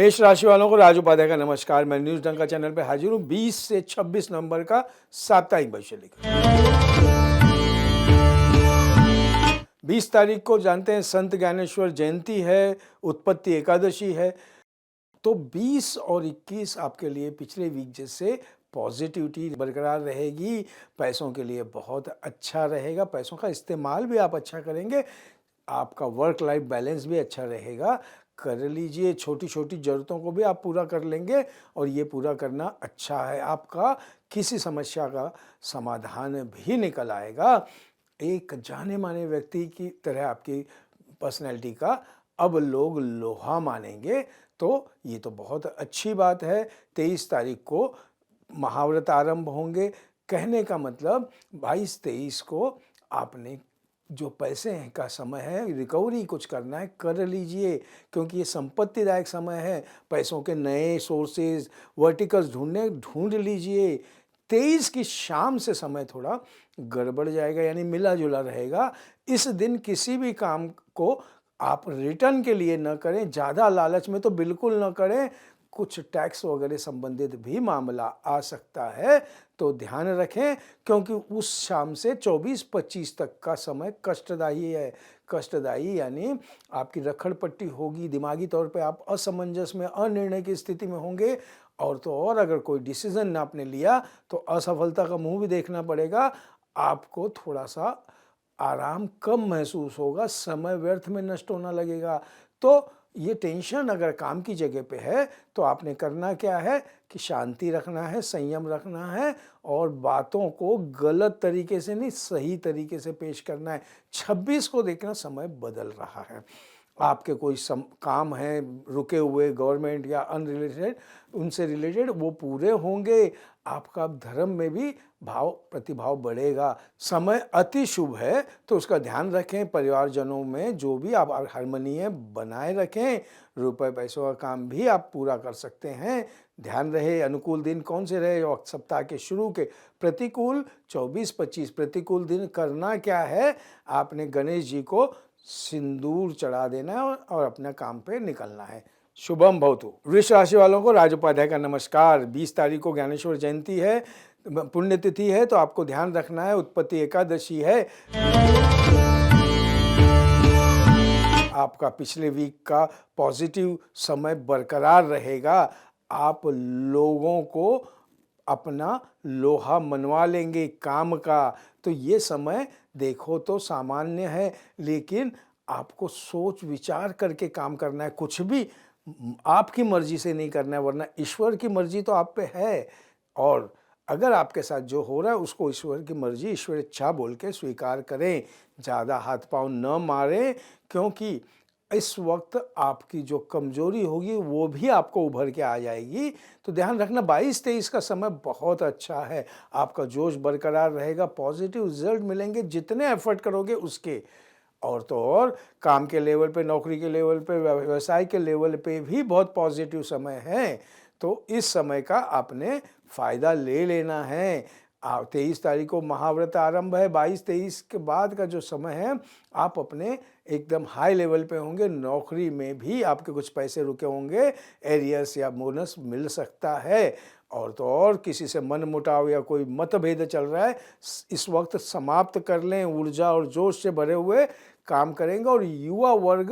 मेष राशि वालों को राज उपाध्याय का नमस्कार। मैं न्यूज डंका चैनल पे हाजिर हूँ 20 से 26 नवंबर का साप्ताहिक भविष्य लेकर। 20 तारीख को जानते हैं संत ज्ञानेश्वर जयंती है, उत्पत्ति एकादशी है। तो 20 और 21 आपके लिए पिछले वीक जैसे पॉजिटिविटी बरकरार रहेगी। पैसों के लिए बहुत अच्छा रहेगा, पैसों का इस्तेमाल भी आप अच्छा करेंगे, आपका वर्क लाइफ बैलेंस भी अच्छा रहेगा। कर लीजिए, छोटी छोटी ज़रूरतों को भी आप पूरा कर लेंगे और ये पूरा करना अच्छा है। आपका किसी समस्या का समाधान भी निकल आएगा। एक जाने माने व्यक्ति की तरह आपकी पर्सनैलिटी का अब लोग लोहा मानेंगे, तो ये तो बहुत अच्छी बात है। 23 तारीख को महाव्रत आरंभ होंगे। कहने का मतलब 22-23 को आपने जो पैसे हैं का समय है, रिकवरी कुछ करना है, कर लीजिए, क्योंकि ये संपत्तिदायक समय है। पैसों के नए सोर्सेज, वर्टिकल्स ढूंढ लीजिए। 23 की शाम से समय थोड़ा गड़बड़ जाएगा, यानी मिला जुला रहेगा। इस दिन किसी भी काम को आप रिटर्न के लिए न करें, ज़्यादा लालच में तो बिल्कुल न करें। कुछ टैक्स वगैरह संबंधित भी मामला आ सकता है, तो ध्यान रखें, क्योंकि उस शाम से 24-25 तक का समय कष्टदायी है। कष्टदायी यानी आपकी रखड़पट्टी होगी, दिमागी तौर पे आप असमंजस में, अनिर्णय की स्थिति में होंगे। और तो और अगर कोई डिसीजन ना आपने लिया तो असफलता का मुंह भी देखना पड़ेगा। आपको थोड़ा सा आराम कम महसूस होगा, समय व्यर्थ में नष्ट होना लगेगा। तो ये टेंशन अगर काम की जगह पे है तो आपने करना क्या है कि शांति रखना है, संयम रखना है और बातों को गलत तरीके से नहीं, सही तरीके से पेश करना है। 26 को देखना समय बदल रहा है। आपके कोई काम है रुके हुए, गवर्नमेंट या अनरिलेटेड, उनसे रिलेटेड, वो पूरे होंगे। आपका धर्म में भी भाव प्रतिभाव बढ़ेगा। समय अति शुभ है, तो उसका ध्यान रखें। परिवारजनों में जो भी आप हार्मनी है बनाए रखें। रुपए पैसों का काम भी आप पूरा कर सकते हैं। ध्यान रहे अनुकूल दिन कौन से रहे और सप्ताह के शुरू के प्रतिकूल 24-25 प्रतिकूल दिन करना क्या है, आपने गणेश जी को सिंदूर चढ़ा देना है और अपने काम पे निकलना है। शुभम भवतु। वृष राशि वालों को राज उपाध्याय का नमस्कार। 20 तारीख को ज्ञानेश्वर जयंती है, पुण्यतिथि है, तो आपको ध्यान रखना है। उत्पत्ति एकादशी है। आपका पिछले वीक का पॉजिटिव समय बरकरार रहेगा। आप लोगों को अपना लोहा मनवा लेंगे काम का। तो ये समय देखो तो सामान्य है, लेकिन आपको सोच विचार करके काम करना है। कुछ भी आपकी मर्जी से नहीं करना है, वरना ईश्वर की मर्जी तो आप पे है। और अगर आपके साथ जो हो रहा है उसको ईश्वर की मर्जी, ईश्वर इच्छा बोल के स्वीकार करें। ज़्यादा हाथ पांव न मारें, क्योंकि इस वक्त आपकी जो कमजोरी होगी वो भी आपको उभर के आ जाएगी। तो ध्यान रखना 22-23 का समय बहुत अच्छा है। आपका जोश बरकरार रहेगा, पॉजिटिव रिजल्ट मिलेंगे जितने एफर्ट करोगे उसके। और तो और काम के लेवल पे, नौकरी के लेवल पे, व्यवसाय के लेवल पे भी बहुत पॉजिटिव समय है। तो इस समय का आपने फ़ायदा ले लेना है। 23 तारीख को महाव्रत आरंभ है। 22-23 के बाद का जो समय है आप अपने एकदम हाई लेवल पे होंगे। नौकरी में भी आपके कुछ पैसे रुके होंगे, एरियर्स या बोनस मिल सकता है। और तो और किसी से मन मुटाव या कोई मतभेद चल रहा है, इस वक्त समाप्त कर लें। ऊर्जा और जोश से भरे हुए काम करेंगे और युवा वर्ग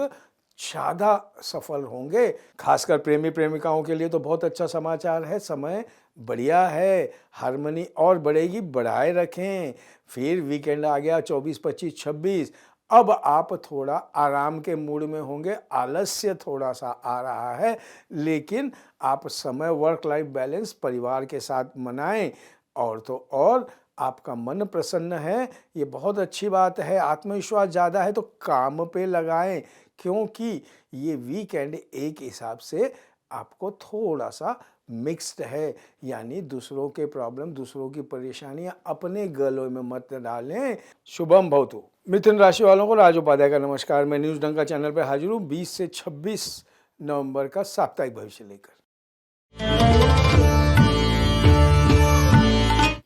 ज़्यादा सफल होंगे। खासकर प्रेमी प्रेमिकाओं के लिए तो बहुत अच्छा समाचार है। समय बढ़िया है, हार्मनी और बढ़ेगी, बढ़ाए रखें। फिर वीकेंड आ गया 24-25-26। अब आप थोड़ा आराम के मूड में होंगे, आलस्य थोड़ा सा आ रहा है, लेकिन आप समय वर्क लाइफ बैलेंस परिवार के साथ मनाएं। और तो और आपका मन प्रसन्न है, ये बहुत अच्छी बात है। आत्मविश्वास ज़्यादा है तो काम पे लगाएं, क्योंकि ये वीकेंड एक हिसाब से आपको थोड़ा सा मिक्स्ड है। यानी दूसरों के प्रॉब्लम, दूसरों की परेशानियां अपने गलों में मत डालें। शुभम भवतु। मिथुन राशि वालों को राज उपाध्याय का नमस्कार। मैं न्यूज डंका चैनल पर हाजिर हूँ 20 से 26 नवंबर का साप्ताहिक भविष्य लेकर।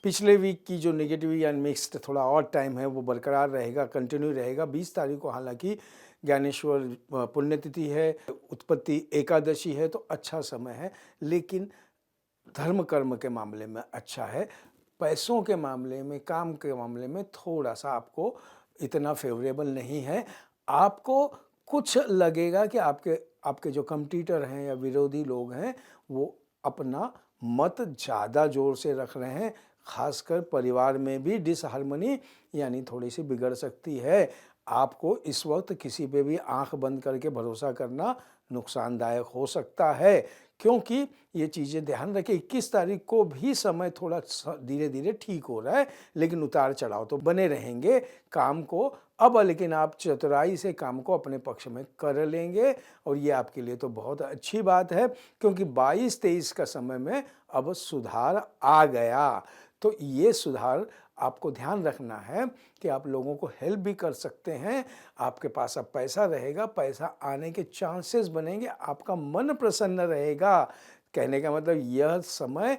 पिछले वीक की जो नेगेटिव या मिक्स्ड थोड़ा और टाइम है वो बरकरार रहेगा, कंटिन्यू रहेगा। 20 तारीख को हालांकि ज्ञानेश्वर पुण्यतिथि है, उत्पत्ति एकादशी है, तो अच्छा समय है। लेकिन धर्म कर्म के मामले में अच्छा है, पैसों के मामले में, काम के मामले में थोड़ा सा आपको इतना फेवरेबल नहीं है। आपको कुछ लगेगा कि आपके आपके जो कंपटीटर हैं या विरोधी लोग हैं वो अपना मत ज़्यादा ज़ोर से रख रहे हैं। खासकर परिवार में भी डिसहार्मनी यानी थोड़ी सी बिगड़ सकती है। आपको इस वक्त किसी पे भी आंख बंद करके भरोसा करना नुकसानदायक हो सकता है, क्योंकि ये चीज़ें ध्यान रखें 21 तारीख को भी समय थोड़ा धीरे धीरे ठीक हो रहा है, लेकिन उतार चढ़ाव तो बने रहेंगे काम को। अब लेकिन आप चतुराई से काम को अपने पक्ष में कर लेंगे और ये आपके लिए तो बहुत अच्छी बात है, क्योंकि 22-23 का समय में अब सुधार आ गया। तो ये सुधार आपको ध्यान रखना है कि आप लोगों को हेल्प भी कर सकते हैं। आपके पास अब पैसा रहेगा, पैसा आने के चांसेस बनेंगे, आपका मन प्रसन्न रहेगा। कहने का मतलब यह समय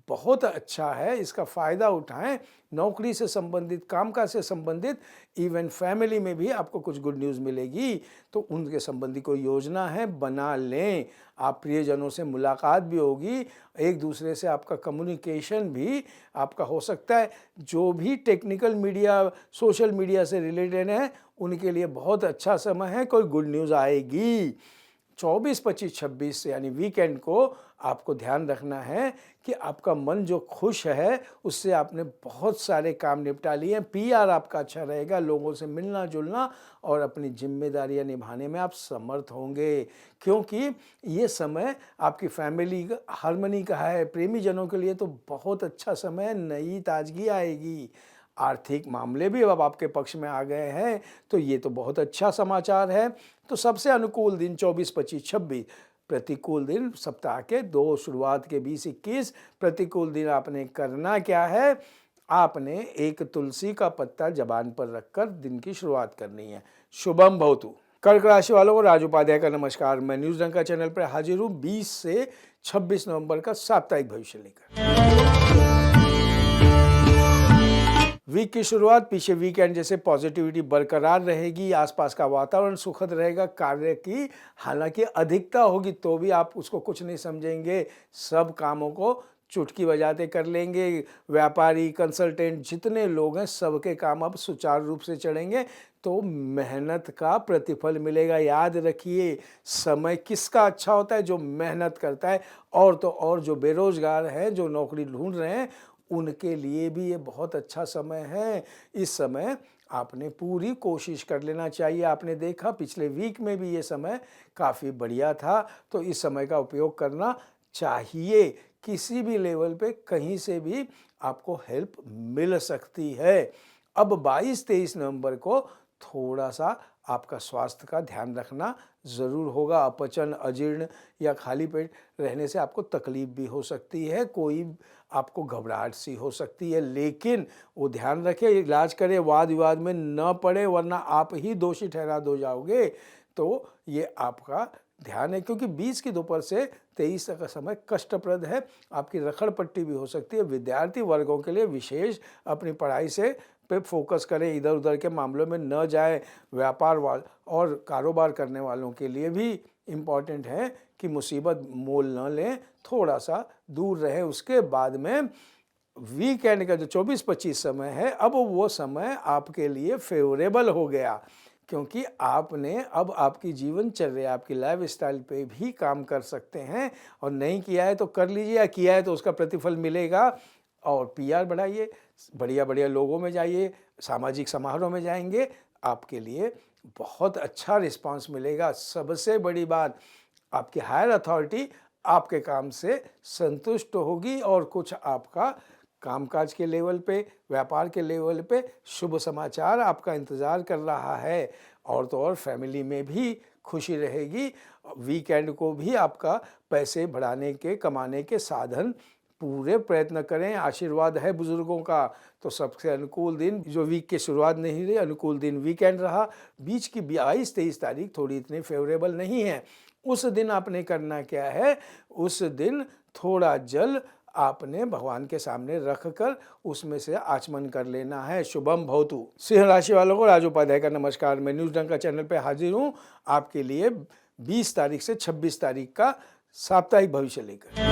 बहुत अच्छा है, इसका फ़ायदा उठाएं। नौकरी से संबंधित, कामकाज से संबंधित, इवन फैमिली में भी आपको कुछ गुड न्यूज़ मिलेगी, तो उनके संबंधी कोई योजना है बना लें। आप प्रियजनों से मुलाकात भी होगी, एक दूसरे से आपका कम्युनिकेशन भी आपका हो सकता है। जो भी टेक्निकल मीडिया, सोशल मीडिया से रिलेटेड है, उनके लिए बहुत अच्छा समय है, कोई गुड न्यूज़ आएगी। 24, 25, 26 यानी वीकेंड को आपको ध्यान रखना है कि आपका मन जो खुश है उससे आपने बहुत सारे काम निपटा लिए हैं। पीआर आपका अच्छा रहेगा, लोगों से मिलना जुलना और अपनी जिम्मेदारियां निभाने में आप समर्थ होंगे, क्योंकि ये समय आपकी फैमिली हार्मनी का है। प्रेमी जनों के लिए तो बहुत अच्छा समय है, नई ताजगी आएगी। आर्थिक मामले भी अब आपके पक्ष में आ गए हैं, तो ये तो बहुत अच्छा समाचार है। तो सबसे अनुकूल दिन 24, 25, 26, प्रतिकूल दिन सप्ताह के 2 शुरुआत के 20, 21। प्रतिकूल दिन आपने करना क्या है, आपने एक तुलसी का पत्ता जबान पर रखकर दिन की शुरुआत करनी है। शुभम भवतु। कर्क राशि वालों को राज उपाध्याय का नमस्कार। मैं न्यूज़ डंका चैनल पर हाजिर हूँ 20 से 26 नवंबर का साप्ताहिक भविष्य लेकर। वीक की शुरुआत पीछे वीकेंड जैसे पॉजिटिविटी बरकरार रहेगी, आसपास का वातावरण सुखद रहेगा। कार्य की हालांकि अधिकता होगी तो भी आप उसको कुछ नहीं समझेंगे, सब कामों को चुटकी बजाते कर लेंगे। व्यापारी, कंसल्टेंट जितने लोग हैं सबके काम अब सुचारू रूप से चलेंगे, तो मेहनत का प्रतिफल मिलेगा। याद रखिए, समय किसका अच्छा होता है, जो मेहनत करता है। और तो और जो बेरोजगार हैं, जो नौकरी ढूंढ रहे हैं, उनके लिए भी ये बहुत अच्छा समय है। इस समय आपने पूरी कोशिश कर लेना चाहिए। आपने देखा पिछले वीक में भी ये समय काफ़ी बढ़िया था, तो इस समय का उपयोग करना चाहिए। किसी भी लेवल पे कहीं से भी आपको हेल्प मिल सकती है। अब 22-23 नवंबर को थोड़ा सा आपका स्वास्थ्य का ध्यान रखना ज़रूर होगा। अपचन, अजीर्ण या खाली पेट रहने से आपको तकलीफ भी हो सकती है, कोई आपको घबराहट सी हो सकती है, लेकिन वो ध्यान रखें, इलाज करें, वाद विवाद में न पड़े, वरना आप ही दोषी ठहरा दो जाओगे। तो ये आपका ध्यान है, क्योंकि 20 की दोपहर से 23 तक का समय कष्टप्रद है। आपकी रखड़ पट्टी भी हो सकती है। विद्यार्थी वर्गों के लिए विशेष अपनी पढ़ाई से पे फोकस करें, इधर उधर के मामलों में न जाए। व्यापार और कारोबार करने वालों के लिए भी इम्पॉर्टेंट है कि मुसीबत मोल न लें, थोड़ा सा दूर रहे। उसके बाद में वीकेंड का जो 24-25 समय है, अब वो समय आपके लिए फेवरेबल हो गया, क्योंकि आपने अब आपकी जीवनचर्या, आपकी लाइफस्टाइल पे भी काम कर सकते हैं। और नहीं किया है तो कर लीजिए, या किया है तो उसका प्रतिफल मिलेगा। और पीआर बढ़ाइए, बढ़िया बढ़िया लोगों में जाइए, सामाजिक समारोह में जाएंगे, आपके लिए बहुत अच्छा रिस्पांस मिलेगा। सबसे बड़ी बात, आपकी हायर अथॉरिटी आपके काम से संतुष्ट होगी और कुछ आपका कामकाज के लेवल पे, व्यापार के लेवल पे शुभ समाचार आपका इंतज़ार कर रहा है। और तो और फैमिली में भी खुशी रहेगी। वीकेंड को भी आपका पैसे बढ़ाने के, कमाने के साधन पूरे प्रयत्न करें। आशीर्वाद है बुजुर्गों का। तो सबसे अनुकूल दिन जो वीक की शुरुआत नहीं रही, अनुकूल दिन वीकेंड रहा। बीच की 22-23 तारीख थोड़ी इतनी फेवरेबल नहीं है। उस दिन आपने करना क्या है, उस दिन थोड़ा जल आपने भगवान के सामने रख कर उसमें से आचमन कर लेना है। शुभम भवतु। सिंह राशि वालों को राज उपाध्याय का नमस्कार। मैं न्यूज़ डंका चैनल पे हाजिर हूँ आपके लिए 20 तारीख से 26 तारीख का साप्ताहिक भविष्य लेकर।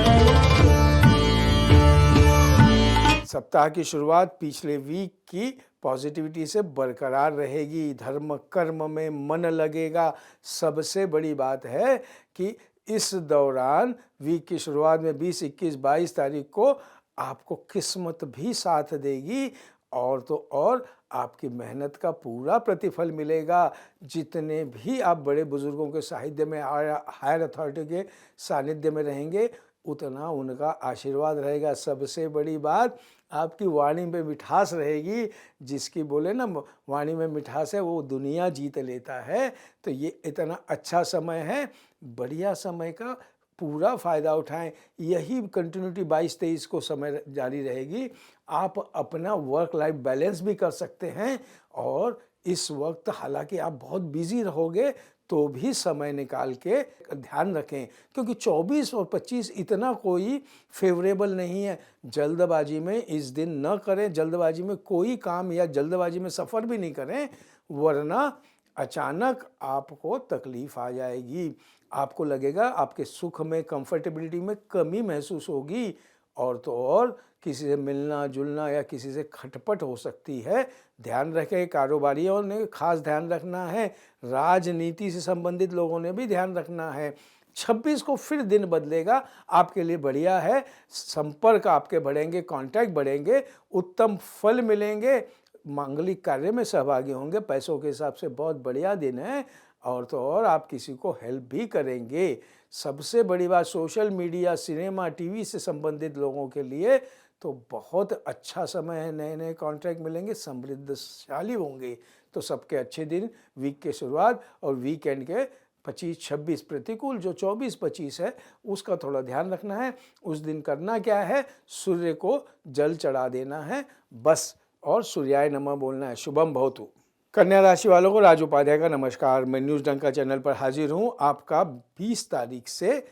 सप्ताह की शुरुआत पिछले वीक की पॉजिटिविटी से बरकरार रहेगी। धर्म कर्म में मन लगेगा। सबसे बड़ी बात है कि इस दौरान वीक की शुरुआत में 20, 21, 22 तारीख को आपको किस्मत भी साथ देगी और तो और आपकी मेहनत का पूरा प्रतिफल मिलेगा। जितने भी आप बड़े बुजुर्गों के सानिध्य में, हायर अथॉरिटी के सानिध्य में रहेंगे, उतना उनका आशीर्वाद रहेगा। सबसे बड़ी बात, आपकी वाणी में मिठास रहेगी। जिसकी बोले ना वाणी में मिठास है वो दुनिया जीत लेता है। तो ये इतना अच्छा समय है, बढ़िया समय का पूरा फ़ायदा उठाएं। यही कंटिन्यूटी 22-23 को समय जारी रहेगी। आप अपना वर्क लाइफ बैलेंस भी कर सकते हैं और इस वक्त हालांकि आप बहुत बिजी रहोगे तो भी समय निकाल के ध्यान रखें, क्योंकि 24 और 25 इतना कोई फेवरेबल नहीं है। जल्दबाजी में इस दिन न करें, जल्दबाजी में कोई काम या जल्दबाजी में सफ़र भी नहीं करें, वरना अचानक आपको तकलीफ़ आ जाएगी। आपको लगेगा आपके सुख में, कंफर्टेबिलिटी में कमी महसूस होगी और तो और किसी से मिलना जुलना या किसी से खटपट हो सकती है। ध्यान रखें, कारोबारियों ने खास ध्यान रखना है, राजनीति से संबंधित लोगों ने भी ध्यान रखना है। 26 को फिर दिन बदलेगा, आपके लिए बढ़िया है। संपर्क आपके बढ़ेंगे, कांटेक्ट बढ़ेंगे, उत्तम फल मिलेंगे, मांगलिक कार्य में सहभागी होंगे। पैसों के हिसाब से बहुत बढ़िया दिन है और तो और आप किसी को हेल्प भी करेंगे। सबसे बड़ी बात, सोशल मीडिया, सिनेमा, टीवी से संबंधित लोगों के लिए तो बहुत अच्छा समय है। नए नए कॉन्ट्रैक्ट मिलेंगे, समृद्धशाली होंगे। तो सबके अच्छे दिन, वीक के शुरुआत और वीकेंड के 25-26 प्रतिकूल, जो 24-25 है उसका थोड़ा ध्यान रखना है। उस दिन करना क्या है, सूर्य को जल चढ़ा देना है बस, और सूर्याय नमः बोलना है। शुभम भवतु। कन्या राशि वालों को राज उपाध्याय का नमस्कार। मैं न्यूज़ डंका चैनल पर हाजिर हूँ आपका 20 तारीख से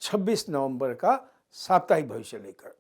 26 नवंबर का साप्ताहिक भविष्य लेकर।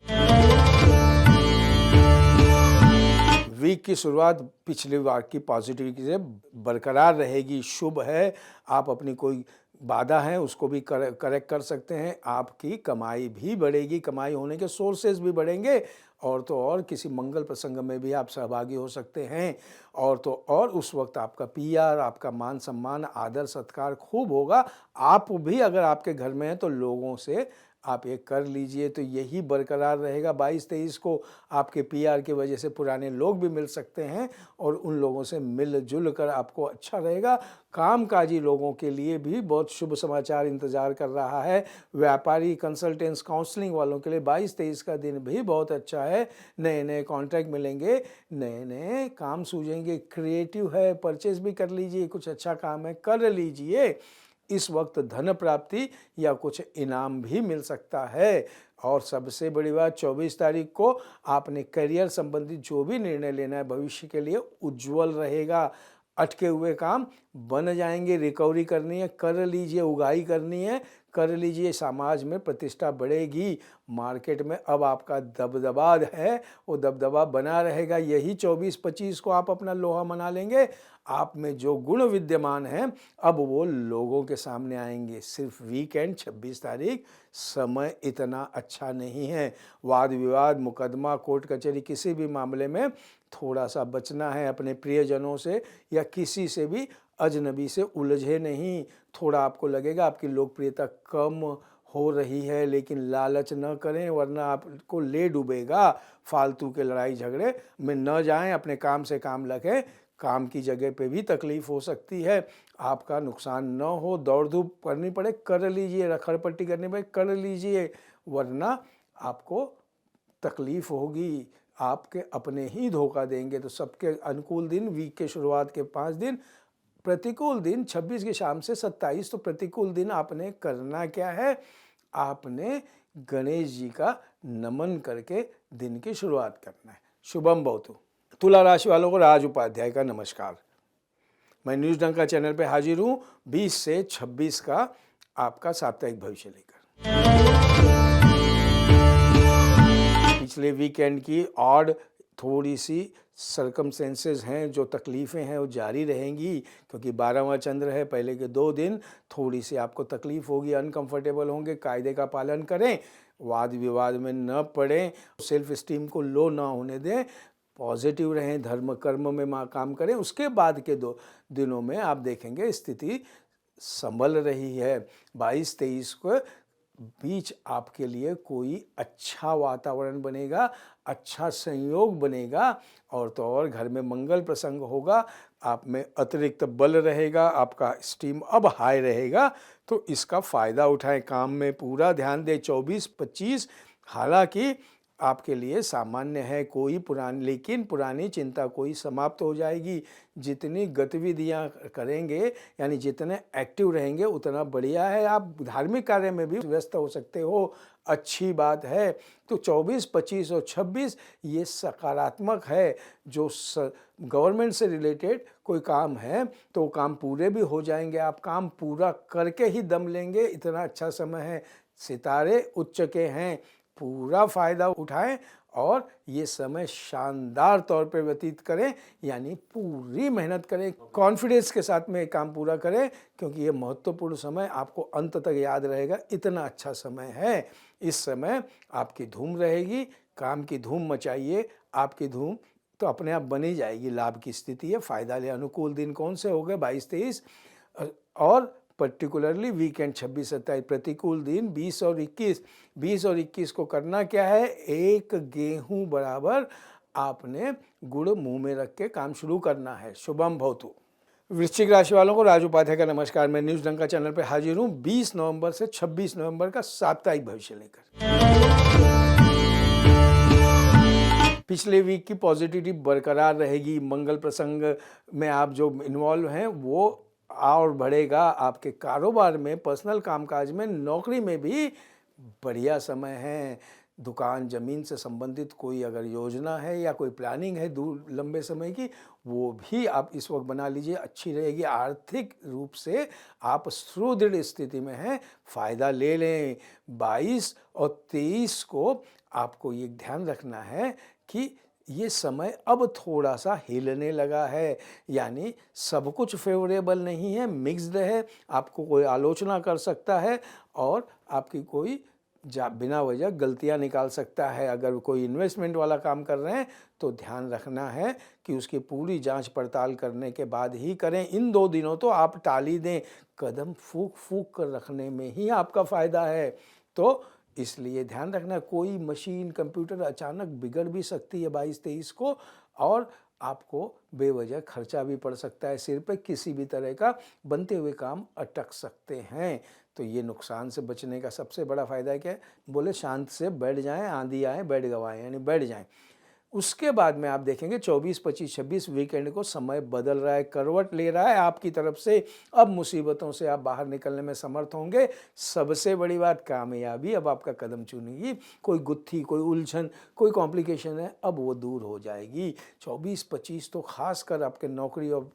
वीक की शुरुआत पिछले बार की पॉजिटिविटी से बरकरार रहेगी, शुभ है। आप अपनी कोई बाधा है उसको भी करेक्ट कर सकते हैं। आपकी कमाई भी बढ़ेगी, कमाई होने के सोर्सेज भी बढ़ेंगे और तो और किसी मंगल प्रसंग में भी आप सहभागी हो सकते हैं और तो और उस वक्त आपका पीआर, आपका मान सम्मान, आदर सत्कार खूब होगा। आप भी अगर आपके घर में हैं तो लोगों से आप ये कर लीजिए तो यही बरकरार रहेगा। 22-23 को आपके पीआर की वजह से पुराने लोग भी मिल सकते हैं और उन लोगों से मिलजुल कर आपको अच्छा रहेगा। कामकाजी लोगों के लिए भी बहुत शुभ समाचार इंतज़ार कर रहा है। व्यापारी, कंसल्टेंट्स, काउंसलिंग वालों के लिए 22-23 का दिन भी बहुत अच्छा है। नए नए कॉन्ट्रैक्ट मिलेंगे, नए नए काम सूझेंगे। क्रिएटिव है, परचेज भी कर लीजिए, कुछ अच्छा काम है कर लीजिए। इस वक्त धन प्राप्ति या कुछ इनाम भी मिल सकता है। और सबसे बड़ी बात, 24 तारीख को आपने करियर संबंधित जो भी निर्णय लेना है भविष्य के लिए, उज्जवल रहेगा। अटके हुए काम बन जाएंगे, रिकवरी करनी है कर लीजिए, उगाही करनी है कर लीजिए। समाज में प्रतिष्ठा बढ़ेगी, मार्केट में अब आपका दबदबा है वो दबदबा बना रहेगा। यही 24-25 को आप अपना लोहा मना लेंगे। आप में जो गुण विद्यमान हैं अब वो लोगों के सामने आएंगे। सिर्फ वीकेंड 26 तारीख समय इतना अच्छा नहीं है। वाद विवाद, मुकदमा, कोर्ट कचहरी, किसी भी मामले में थोड़ा सा बचना है। अपने प्रियजनों से या किसी से भी अजनबी से उलझे नहीं। थोड़ा आपको लगेगा आपकी लोकप्रियता कम हो रही है, लेकिन लालच न करें वरना आपको ले डूबेगा। फालतू के लड़ाई झगड़े में न जाएं, अपने काम से काम रखें। काम की जगह पे भी तकलीफ़ हो सकती है, आपका नुकसान न हो, दौड़ धूप करनी पड़े कर लीजिए, रखड़पट्टी करनी पड़े कर लीजिए, वरना आपको तकलीफ़ होगी। आपके अपने ही धोखा देंगे। तो सबके अनुकूल दिन, वीक के शुरुआत के 5 दिन, प्रतिकूल दिन 26 की शाम से 27। तो प्रतिकूल दिन आपने करना क्या है, आपने गणेश जी का नमन करके दिन की शुरुआत करना है। शुभम भवतु। तुला राशि वालों को राज उपाध्याय का नमस्कार। मैं न्यूज़ डंका चैनल पे हाजिर हूँ 20 से 26 का आपका साप्ताहिक भविष्य लेकर। पिछले वीकेंड की ऑड थोड़ी सी सर्कमस्टेंसेस हैं, जो तकलीफ़ें हैं वो जारी रहेंगी, क्योंकि 12वां चंद्र है। पहले के 2 दिन थोड़ी सी आपको तकलीफ़ होगी, अनकंफर्टेबल होंगे। कायदे का पालन करें, वाद विवाद में न पड़ें, सेल्फ इस्टीम को लो ना होने दें, पॉजिटिव रहें, धर्म कर्म में काम करें। उसके बाद के 2 दिनों में आप देखेंगे स्थिति संभल रही है। 22-23 को बीच आपके लिए कोई अच्छा वातावरण बनेगा, अच्छा संयोग बनेगा, और तो और घर में मंगल प्रसंग होगा, आप में अतिरिक्त बल रहेगा, आपका स्टीम अब हाई रहेगा, तो इसका फ़ायदा उठाएं। काम में पूरा ध्यान दें। 24-25 हालांकि आपके लिए सामान्य है, लेकिन पुरानी चिंता कोई समाप्त हो जाएगी। जितनी गतिविधियां करेंगे, यानी जितने एक्टिव रहेंगे, उतना बढ़िया है। आप धार्मिक कार्य में भी व्यस्त हो सकते हो, अच्छी बात है। तो 24, 25 और 26 ये सकारात्मक है। जो गवर्नमेंट से रिलेटेड कोई काम है तो काम पूरे भी हो जाएंगे, आप काम पूरा करके ही दम लेंगे, इतना अच्छा समय है। सितारे उच्च के हैं, पूरा फ़ायदा उठाएं और ये समय शानदार तौर पे व्यतीत करें, यानी पूरी मेहनत करें, कॉन्फिडेंस के साथ में काम पूरा करें, क्योंकि ये महत्वपूर्ण समय आपको अंत तक याद रहेगा। इतना अच्छा समय है। इस समय आपकी धूम रहेगी, काम की धूम मचाइए। आपकी धूम तो अपने आप बनी जाएगी, लाभ की स्थिति है। फ़ायदा ले। अनुकूल दिन कौन से हो गए? 22-23 और पर्टिकुलरली वीकेंड 26-27। प्रतिकूल दिन 20 और 21। 20 और 21 को करना क्या है? एक गेहूं बराबर आपने गुड़ मुंह में रख के काम शुरू करना है। शुभम भवतु। वृश्चिक राशि वालों को राज उपाध्याय का नमस्कार। मैं न्यूज डंका चैनल पर हाजिर हूं 20 नवंबर से 26 नवंबर का साप्ताहिक भविष्य लेकर। पिछले वीक की पॉजिटिविटी बरकरार रहेगी। मंगल प्रसंग में आप जो इन्वॉल्व हैं वो और बढ़ेगा। आपके कारोबार में, पर्सनल कामकाज में, नौकरी में भी बढ़िया समय है। दुकान ज़मीन से संबंधित कोई अगर योजना है या कोई प्लानिंग है दूर लंबे समय की, वो भी आप इस वक्त बना लीजिए, अच्छी रहेगी। आर्थिक रूप से आप सुदृढ़ स्थिति में हैं, फ़ायदा ले लें। 22 और 23 को आपको ये ध्यान रखना है कि ये समय अब थोड़ा सा हिलने लगा है, यानी सब कुछ फेवरेबल नहीं है, मिक्स्ड है। आपको कोई आलोचना कर सकता है और आपकी कोई बिना वजह गलतियां निकाल सकता है। अगर कोई इन्वेस्टमेंट वाला काम कर रहे हैं तो ध्यान रखना है कि उसकी पूरी जांच पड़ताल करने के बाद ही करें। इन 2 दिनों तो आप टाल ही दें, कदम फूक फूक कर रखने में ही आपका फ़ायदा है। तो इसलिए ध्यान रखना, कोई मशीन, कंप्यूटर अचानक बिगड़ भी सकती है 22-23 को, और आपको बेवजह खर्चा भी पड़ सकता है। सिर पे किसी भी तरह का बनते हुए काम अटक सकते हैं। तो ये नुकसान से बचने का सबसे बड़ा फ़ायदा है क्या है? बोले शांत से बैठ जाएं, आंधी आए बैठ गवाएं, यानी बैठ जाएं। उसके बाद में आप देखेंगे 24, 25, 26 वीकेंड को समय बदल रहा है, करवट ले रहा है आपकी तरफ से। अब मुसीबतों से आप बाहर निकलने में समर्थ होंगे। सबसे बड़ी बात, कामयाबी अब आपका कदम चूमेगी। कोई गुत्थी, कोई उलझन, कोई कॉम्प्लिकेशन है, अब वो दूर हो जाएगी। 24-25 तो खासकर आपके नौकरी और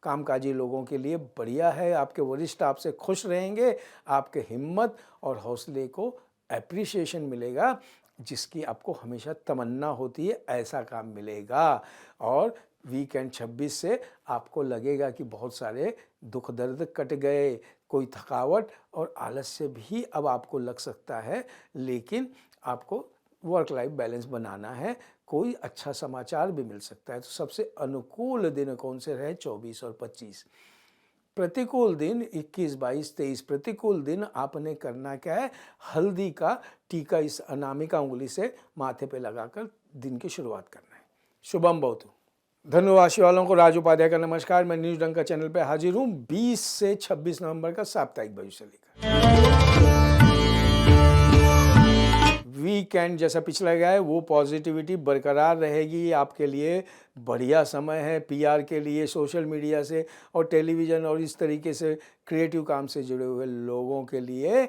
कामकाजी लोगों के लिए बढ़िया है। आपके वरिष्ठ आपसे खुश रहेंगे, आपके हिम्मत और हौसले को एप्रिसिएशन मिलेगा, जिसकी आपको हमेशा तमन्ना होती है, ऐसा काम मिलेगा। और वीकेंड 26 से आपको लगेगा कि बहुत सारे दुख दर्द कट गए, कोई थकावट और आलस्य भी अब आपको लग सकता है, लेकिन आपको वर्क लाइफ बैलेंस बनाना है। कोई अच्छा समाचार भी मिल सकता है। तो सबसे अनुकूल दिन कौन से रहे? 24 और 25। प्रतिकूल दिन 21, 22, 23। प्रतिकूल दिन आपने करना क्या है? हल्दी का टीका इस अनामिका उंगली से माथे पे लगाकर दिन की शुरुआत करना है। शुभम भवतु। धनु राशि वालों को राज उपाध्याय का नमस्कार। मैं न्यूज डंका चैनल पे हाजिर हूँ 20 से 26 नवंबर का साप्ताहिक भविष्य लेकर। वीकेंड जैसा पिछला गया है वो पॉजिटिविटी बरकरार रहेगी। आपके लिए बढ़िया समय है। पीआर के लिए, सोशल मीडिया से और टेलीविज़न और इस तरीके से क्रिएटिव काम से जुड़े हुए लोगों के लिए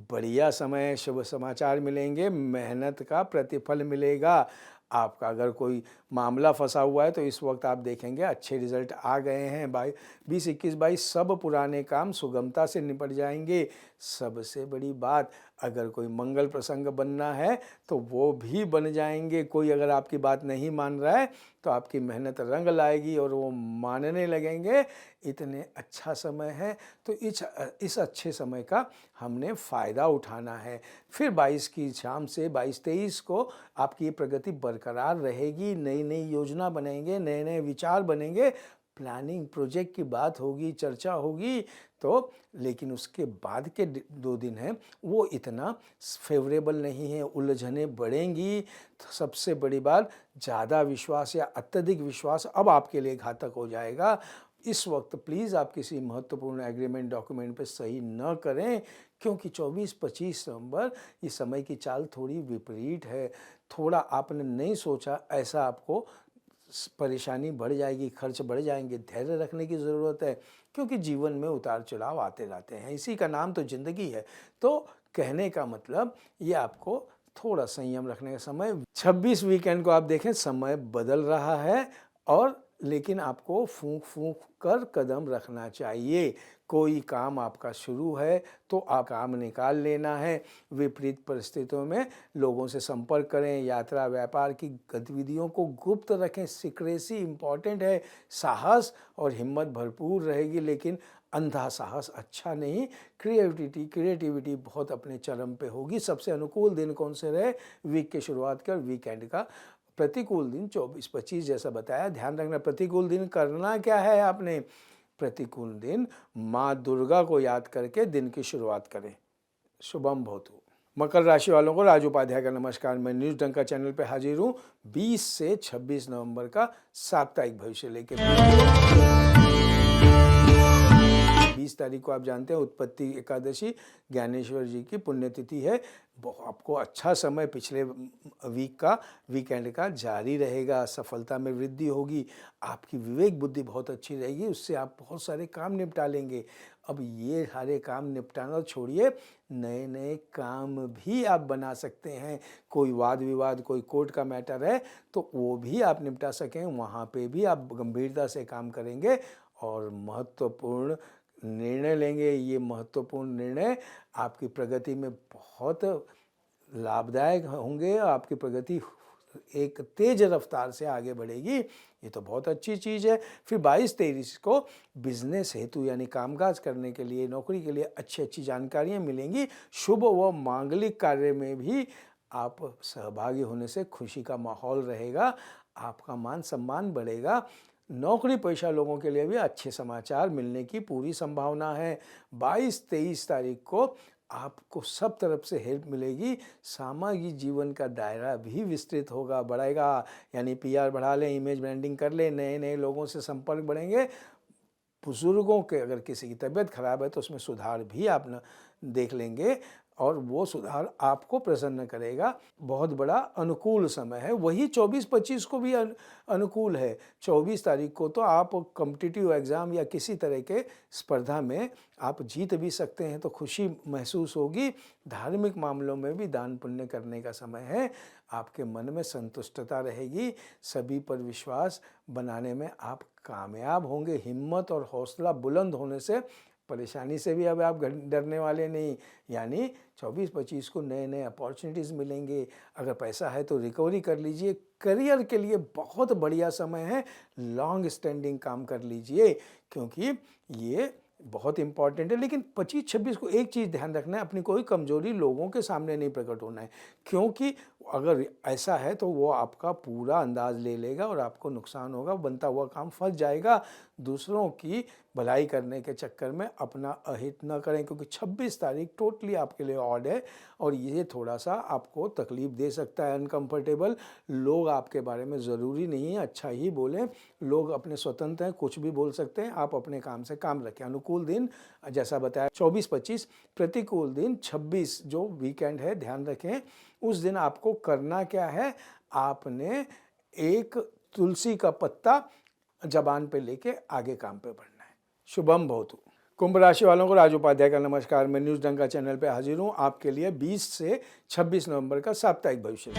बढ़िया समय है। शुभ समाचार मिलेंगे, मेहनत का प्रतिफल मिलेगा। आपका अगर कोई मामला फंसा हुआ है तो इस वक्त आप देखेंगे अच्छे रिजल्ट आ गए हैं। 20, 21, 22 सब पुराने काम सुगमता से निपट जाएंगे। सबसे बड़ी बात, अगर कोई मंगल प्रसंग बनना है तो वो भी बन जाएंगे। कोई अगर आपकी बात नहीं मान रहा है तो आपकी मेहनत रंग लाएगी और वो मानने लगेंगे। इतने अच्छा समय है, तो इस अच्छे समय का हमने फ़ायदा उठाना है। फिर 22 की शाम से 22-23 को आपकी ये प्रगति बरकरार रहेगी। नई नई योजना बनेंगे, नए नए विचार बनेंगे, प्लानिंग प्रोजेक्ट की बात होगी, चर्चा होगी। तो लेकिन उसके बाद के 2 दिन हैं वो इतना फेवरेबल नहीं है, उलझनें बढ़ेंगी। तो सबसे बड़ी बात, ज़्यादा विश्वास या अत्यधिक विश्वास अब आपके लिए घातक हो जाएगा। इस वक्त प्लीज़ आप किसी महत्वपूर्ण एग्रीमेंट डॉक्यूमेंट पे सही न करें, क्योंकि 24-25 नवंबर ये समय की चाल थोड़ी विपरीत है। थोड़ा आपने नहीं सोचा, ऐसा आपको परेशानी बढ़ जाएगी, खर्च बढ़ जाएंगे। धैर्य रखने की ज़रूरत है, क्योंकि जीवन में उतार चढ़ाव आते रहते हैं, इसी का नाम तो ज़िंदगी है। तो कहने का मतलब ये आपको थोड़ा संयम रखने का समय। 26 वीकेंड को आप देखें, समय बदल रहा है और लेकिन आपको फूंक फूंक कर कदम रखना चाहिए। कोई काम आपका शुरू है तो आप काम निकाल लेना है। विपरीत परिस्थितियों में लोगों से संपर्क करें, यात्रा व्यापार की गतिविधियों को गुप्त रखें। सीक्रेसी इम्पॉर्टेंट है। साहस और हिम्मत भरपूर रहेगी, लेकिन अंधा साहस अच्छा नहीं। क्रिएटिविटी बहुत अपने चरम पे होगी। सबसे अनुकूल दिन कौन से रहे वीक की शुरुआत के और वीकेंड का? प्रतिकूल दिन 24-25 जैसा बताया। ध्यान रखना, प्रतिकूल दिन करना क्या है आपने? प्रतिकूल दिन माँ दुर्गा को याद करके दिन की शुरुआत करें। शुभम भवतु। मकर राशि वालों को राज उपाध्याय का नमस्कार। मैं न्यूज़ डंका चैनल पे हाजिर हूँ 20 से 26 नवंबर का साप्ताहिक भविष्य लेके। 20 तारीख को आप जानते हैं उत्पत्ति एकादशी ज्ञानेश्वर जी की पुण्यतिथि है। आपको अच्छा समय पिछले वीक का, वीकेंड का जारी रहेगा। सफलता में वृद्धि होगी। आपकी विवेक बुद्धि बहुत अच्छी रहेगी, उससे आप बहुत सारे काम निपटा लेंगे। अब ये सारे काम निपटाना छोड़िए, नए नए काम भी आप बना सकते हैं। कोई वाद विवाद, कोई कोर्ट का मैटर है तो वो भी आप निपटा सकें, वहाँ पे भी आप गंभीरता से काम करेंगे और महत्वपूर्ण निर्णय लेंगे। ये महत्वपूर्ण निर्णय आपकी प्रगति में बहुत लाभदायक होंगे। आपकी प्रगति एक तेज रफ्तार से आगे बढ़ेगी, ये तो बहुत अच्छी चीज़ है। फिर 22-23 को बिजनेस हेतु यानी कामकाज करने के लिए, नौकरी के लिए अच्छी जानकारियाँ मिलेंगी। शुभ व मांगलिक कार्य में भी आप सहभागी होने से खुशी का माहौल रहेगा। आपका मान सम्मान बढ़ेगा। नौकरी पेशा लोगों के लिए भी अच्छे समाचार मिलने की पूरी संभावना है। 22-23 तारीख को आपको सब तरफ से हेल्प मिलेगी। सामाजिक जीवन का दायरा भी विस्तृत होगा, बढ़ेगा। यानी पीआर बढ़ा लें, इमेज ब्रांडिंग कर लें, नए नए लोगों से संपर्क बढ़ेंगे। बुजुर्गों के अगर किसी की तबीयत खराब है तो उसमें सुधार भी आप देख लेंगे और वो सुधार आपको प्रसन्न करेगा। बहुत बड़ा अनुकूल समय है। वही 24-25 को भी अनुकूल है। 24 तारीख को तो आप कॉम्पिटिटिव एग्ज़ाम या किसी तरह के स्पर्धा में आप जीत भी सकते हैं, तो खुशी महसूस होगी। धार्मिक मामलों में भी दान पुण्य करने का समय है। आपके मन में संतुष्टता रहेगी। सभी पर विश्वास बनाने में आप कामयाब होंगे। हिम्मत और हौसला बुलंद होने से परेशानी से भी अब आप डरने वाले नहीं। यानी 24-25 को नए नए अपॉर्चुनिटीज़ मिलेंगे। अगर पैसा है तो रिकवरी कर लीजिए। करियर के लिए बहुत बढ़िया समय है। लॉन्ग स्टैंडिंग काम कर लीजिए, क्योंकि ये बहुत इंपॉर्टेंट है। लेकिन 25-26 को एक चीज़ ध्यान रखना है, अपनी कोई कमजोरी लोगों के सामने नहीं प्रकट होना है, क्योंकि अगर ऐसा है तो वो आपका पूरा अंदाज ले लेगा और आपको नुकसान होगा। बनता हुआ काम फंस जाएगा। दूसरों की भलाई करने के चक्कर में अपना अहित न करें, क्योंकि 26 तारीख टोटली आपके लिए ऑड है और ये थोड़ा सा आपको तकलीफ दे सकता है। अनकंफर्टेबल लोग आपके बारे में ज़रूरी नहीं है अच्छा ही बोलें। लोग अपने स्वतंत्र हैं, कुछ भी बोल सकते हैं। आप अपने काम से काम रखें। अनुकूल दिन जैसा बताया 24-25, प्रतिकूल दिन 26 जो वीकेंड है, ध्यान रखें। उस दिन आपको करना क्या है? आपने एक तुलसी का पत्ता जबान पे लेके आगे काम पे बढ़ना है। शुभम भवतु। कुंभ राशि वालों को राज उपाध्याय का नमस्कार। मैं न्यूज़ डंका चैनल पे हाजिर हूँ आपके लिए 20 से 26 नवंबर का साप्ताहिक भविष्य।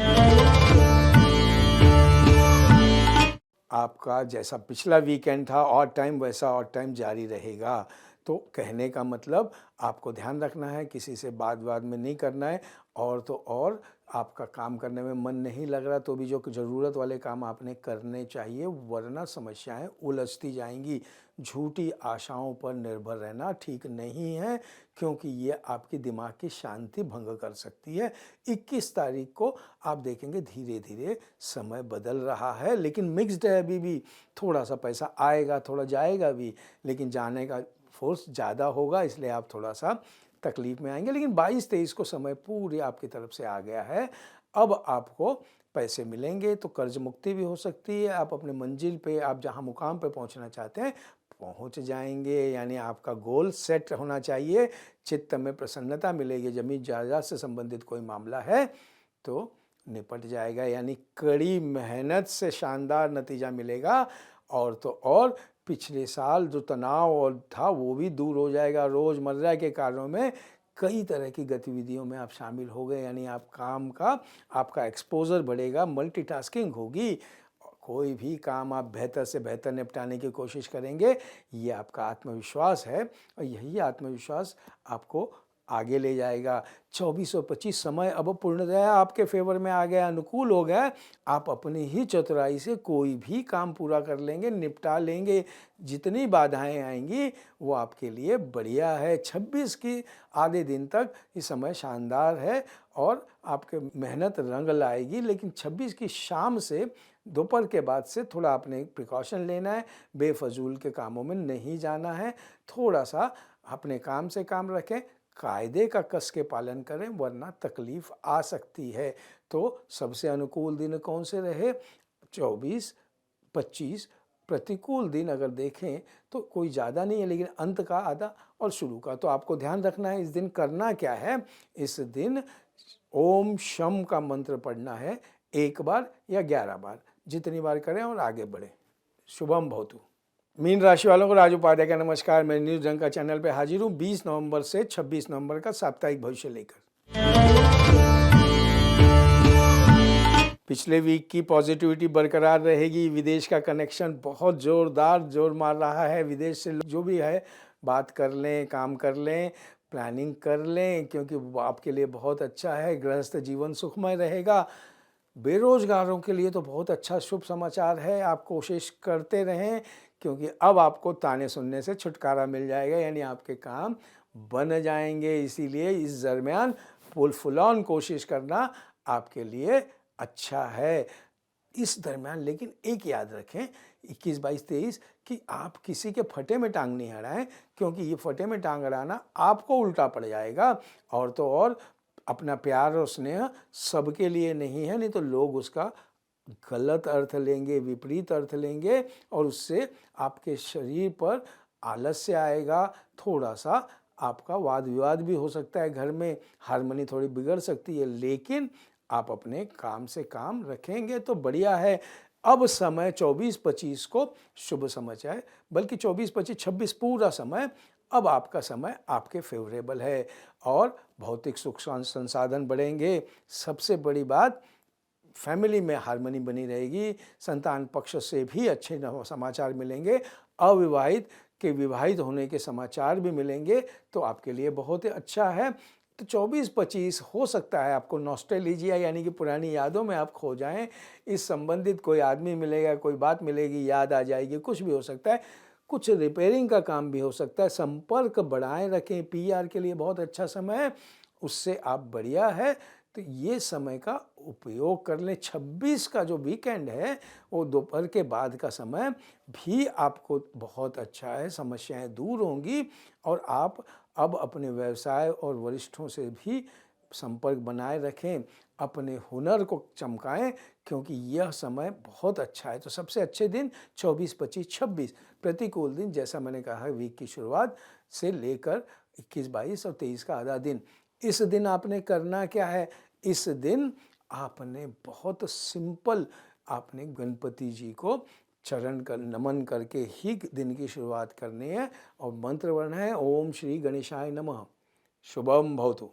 आपका जैसा पिछला वीकेंड था ऑड टाइम, वैसा ऑड टाइम जारी रहेगा। तो कहने का मतलब आपको ध्यान रखना है, किसी से बात में नहीं करना है। और तो और आपका काम करने में मन नहीं लग रहा तो भी जो ज़रूरत वाले काम आपने करने चाहिए, वरना समस्याएं उलझती जाएंगी। झूठी आशाओं पर निर्भर रहना ठीक नहीं है, क्योंकि ये आपकी दिमाग की शांति भंग कर सकती है। 21 तारीख को आप देखेंगे धीरे धीरे समय बदल रहा है, लेकिन मिक्स्ड है अभी भी। थोड़ा सा पैसा आएगा, थोड़ा जाएगा भी, लेकिन जाने का फोर्स ज़्यादा होगा, इसलिए आप थोड़ा सा तकलीफ में आएंगे। लेकिन 22-23 को समय पूरी आपकी तरफ से आ गया है। अब आपको पैसे मिलेंगे तो कर्ज मुक्ति भी हो सकती है। आप अपने मंजिल पे, आप जहाँ मुकाम पे पहुँचना चाहते हैं, पहुँच जाएंगे। यानी आपका गोल सेट होना चाहिए। चित्त में प्रसन्नता मिलेगी। ज़मीन जायदाद से संबंधित कोई मामला है तो निपट जाएगा, यानी कड़ी मेहनत से शानदार नतीजा मिलेगा। और तो और पिछले साल जो तनाव और था वो भी दूर हो जाएगा। रोज़मर्रा के कार्यों में कई तरह की गतिविधियों में आप शामिल हो गए, यानी आप काम का आपका एक्सपोजर बढ़ेगा, मल्टीटास्किंग होगी। कोई भी काम आप बेहतर से बेहतर निपटाने की कोशिश करेंगे। ये आपका आत्मविश्वास है और यही आत्मविश्वास आपको आगे ले जाएगा। 24 और 25 समय अब पूर्णतः आपके फेवर में आ गया, अनुकूल हो गया। आप अपनी ही चतुराई से कोई भी काम पूरा कर लेंगे, निपटा लेंगे। जितनी बाधाएं आएंगी वो आपके लिए बढ़िया है। 26 की आधे दिन तक ये समय शानदार है और आपके मेहनत रंग लाएगी। लेकिन 26 की शाम से दोपहर के बाद से थोड़ा आपने प्रिकॉशन लेना है। बेफजूल के कामों में नहीं जाना है। थोड़ा सा अपने काम से काम रखें, कायदे का कस के पालन करें, वरना तकलीफ आ सकती है। तो सबसे अनुकूल दिन कौन से रहे? 24, 25। प्रतिकूल दिन अगर देखें तो कोई ज़्यादा नहीं है, लेकिन अंत का आधा और शुरू का। तो आपको ध्यान रखना है इस दिन करना क्या है। इस दिन ओम शम का मंत्र पढ़ना है, 1 बार या 11 बार, जितनी बार करें और आगे बढ़ें। शुभम भवतु। मीन राशि वालों को राज उपाध्याय का नमस्कार। मैं न्यूज़ जंग का चैनल पे हाजिर हूँ 20 नवंबर से 26 नवंबर का साप्ताहिक भविष्य लेकर। पिछले वीक की पॉजिटिविटी बरकरार रहेगी। विदेश का कनेक्शन बहुत ज़ोरदार जोर मार रहा है। विदेश से जो भी है बात कर लें, काम कर लें, प्लानिंग कर लें, क्योंकि वो आपके लिए बहुत अच्छा है। गृहस्थ जीवन सुखमय रहेगा। बेरोजगारों के लिए तो बहुत अच्छा शुभ समाचार है। आप कोशिश करते रहें, क्योंकि अब आपको ताने सुनने से छुटकारा मिल जाएगा, यानी आपके काम बन जाएंगे। इसीलिए इस दरमियान फुल ऑन कोशिश करना आपके लिए अच्छा है। इस दरमियान लेकिन एक याद रखें, 21, 22, 23 कि आप किसी के फटे में टांग नहीं अड़ाएं, क्योंकि ये फटे में टांग अड़ाना आपको उल्टा पड़ जाएगा। और तो और अपना प्यार और स्नेह सबके लिए नहीं है, नहीं तो लोग उसका गलत अर्थ लेंगे, विपरीत अर्थ लेंगे, और उससे आपके शरीर पर आलस्य आएगा। थोड़ा सा आपका वाद विवाद भी हो सकता है, घर में हारमोनी थोड़ी बिगड़ सकती है, लेकिन आप अपने काम से काम रखेंगे तो बढ़िया है। अब समय 24-25 को शुभ समय है, बल्कि 24, 25, 26 पूरा समय अब आपका समय आपके फेवरेबल है और भौतिक सुख संसाधन बढ़ेंगे। सबसे बड़ी बात, फैमिली में हार्मनी बनी रहेगी। संतान पक्ष से भी अच्छे समाचार मिलेंगे। अविवाहित के विवाहित होने के समाचार भी मिलेंगे, तो आपके लिए बहुत ही अच्छा है। तो 24-25 हो सकता है आपको नॉस्टैल्जिया यानी कि पुरानी यादों में आप खो जाएं। इस संबंधित कोई आदमी मिलेगा, कोई बात मिलेगी, याद आ जाएगी, कुछ भी हो सकता है। कुछ रिपेयरिंग का काम भी हो सकता है। संपर्क बढ़ाए रखें। पीआर के लिए बहुत अच्छा समय है, उससे आप बढ़िया है। तो ये समय का उपयोग कर लें। 26 का जो वीकेंड है वो दोपहर के बाद का समय भी आपको बहुत अच्छा है। समस्याएं दूर होंगी और आप अब अपने व्यवसाय और वरिष्ठों से भी संपर्क बनाए रखें। अपने हुनर को चमकाएं, क्योंकि यह समय बहुत अच्छा है। तो सबसे अच्छे दिन 24, 25, 26। प्रतिकूल दिन जैसा मैंने कहा वीक की शुरुआत से लेकर 21, 22 और 23 का आधा दिन। इस दिन आपने करना क्या है? इस दिन आपने बहुत सिंपल, आपने गणपति जी को चरण कर नमन करके ही दिन की शुरुआत करनी है और मंत्र वर्ण है ओम श्री गणेशाय नमः। शुभम भवतु।